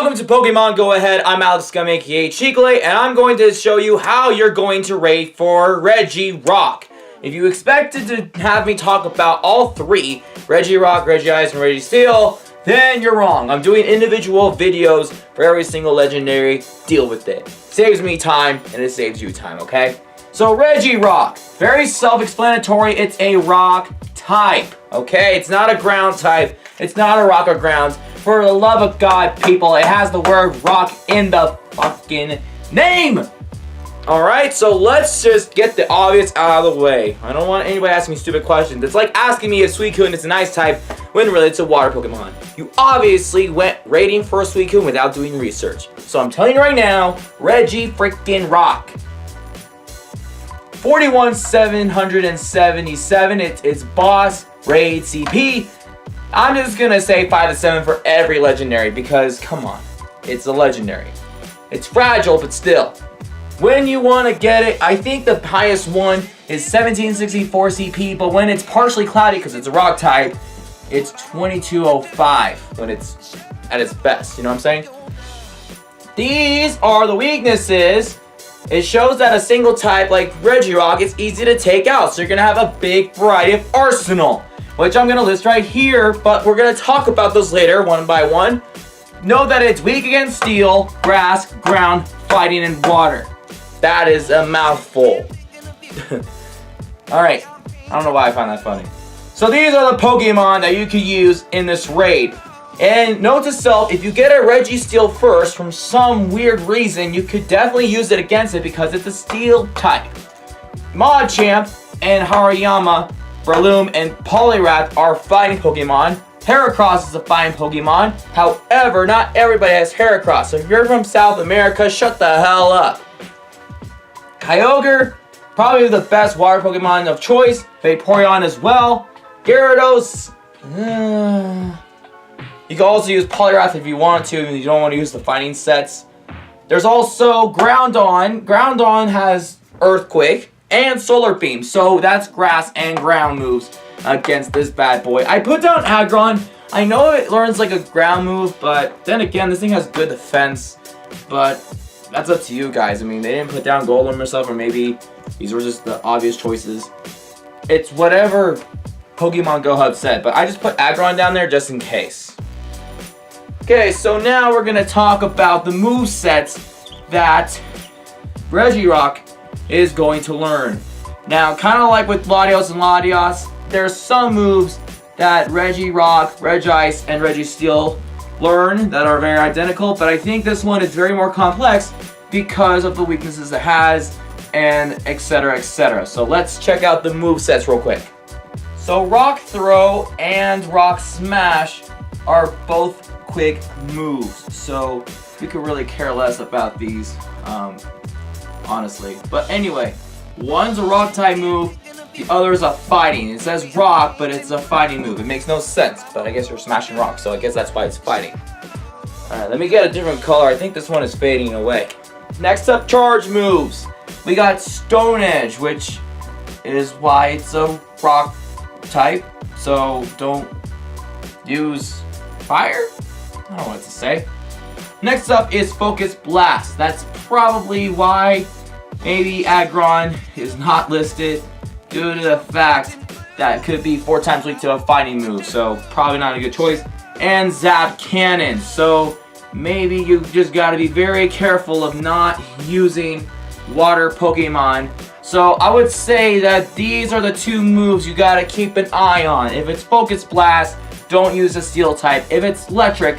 Welcome to Pokemon Go Ahead. I'm Alex Scum, aka Cheekle, and I'm going to show you how you're going to rate for Regirock. If you expected to have me talk about all three, Regirock, Regice, and Registeel, then you're wrong. I'm doing individual videos for every single legendary. Deal with it. Saves me time, and it saves you time, okay? So Regirock, very self-explanatory. It's a rock type, okay? It's not a ground type. It's not a rock or ground. For the love of God, people, it has the word rock in the fucking name! Alright, so let's just get the obvious out of the way. I don't want anybody asking me stupid questions. It's like asking me if Suicune is an ice type when really it's a water Pokemon. You obviously went rating for a Suicune without doing research. So I'm telling you right now, Regirock. 41,777, it's boss, raid, CP. I'm just gonna say 5 to 7 for every legendary because, come on, it's a legendary. It's fragile, but still. When you want to get it, I think the highest one is 1764 CP, but when it's partially cloudy because it's a rock type, it's 2205 when it's at its best. You know what I'm saying? These are the weaknesses. It shows that a single type like Regirock is easy to take out, so you're gonna have a big variety of arsenal, which I'm gonna list right here, but we're gonna talk about those later one by one. Know that it's weak against steel, grass, ground, fighting, and water. That is a mouthful. Alright, I don't know why I find that funny. So these are the Pokemon that you could use in this raid. And note to self, if you get a Registeel first, from some weird reason, you could definitely use it against it because it's a steel type. Machamp and Hariyama, Breloom, and Poliwrath are fighting Pokemon. Heracross is a fighting Pokemon. However, not everybody has Heracross. So if you're from South America, shut the hell up. Kyogre, probably the best water Pokemon of choice. Vaporeon as well. Gyarados, you can also use Poliwrath if you want to, and you don't want to use the fighting sets. There's also Groudon. Groudon has Earthquake and Solar Beam, so that's grass and ground moves against this bad boy. I put down Aggron. I know it learns like a ground move, but then again, this thing has good defense. But that's up to you guys. I mean, they didn't put down Golem or stuff, or maybe these were just the obvious choices. It's whatever Pokemon Go Hub said, but I just put Aggron down there just in case. Okay, so now we're gonna talk about the movesets that Regirock is going to learn. Now, kind of like with Latios and Latios, there's some moves that Regirock, Regice, and Registeel learn that are very identical, but I think this one is very more complex because of the weaknesses it has, and etc, etc. So let's check out the movesets real quick. So Rock Throw and Rock Smash are both quick moves, so you could really care less about these, honestly. But anyway, one's a rock type move, the other is a fighting. It says rock, but it's a fighting move. It makes no sense, but I guess you're smashing rock, so I guess that's why it's fighting. Alright, let me get a different color. I think this one is fading away. Next up, charge moves. We got Stone Edge, which is why it's a rock type, so don't use fire? I don't know what to say. Next up is Focus Blast. That's probably why maybe Aggron is not listed, due to the fact that it could be 4 times weak to a fighting move, so probably not a good choice. And Zap Cannon, so maybe you just gotta be very careful of not using water Pokemon. So I would say that these are the 2 moves you gotta keep an eye on. If it's Focus Blast, don't use a steel type. If it's electric,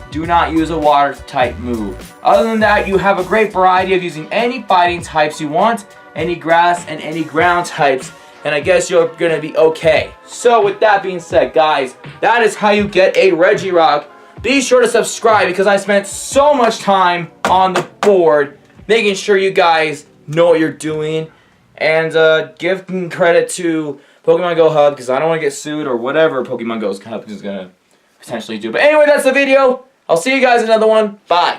do not use a water type move. Other than that, you have a great variety of using any fighting types you want, any grass and any ground types, and I guess you're gonna be okay. So with that being said, guys, that is how you get a Regirock. Be sure to subscribe because I spent so much time on the board making sure you guys know what you're doing, and give credit to Pokemon Go Hub because I don't want to get sued or whatever Pokemon Go Hub is gonna potentially do. But anyway, that's the video. I'll see you guys in another one. Bye.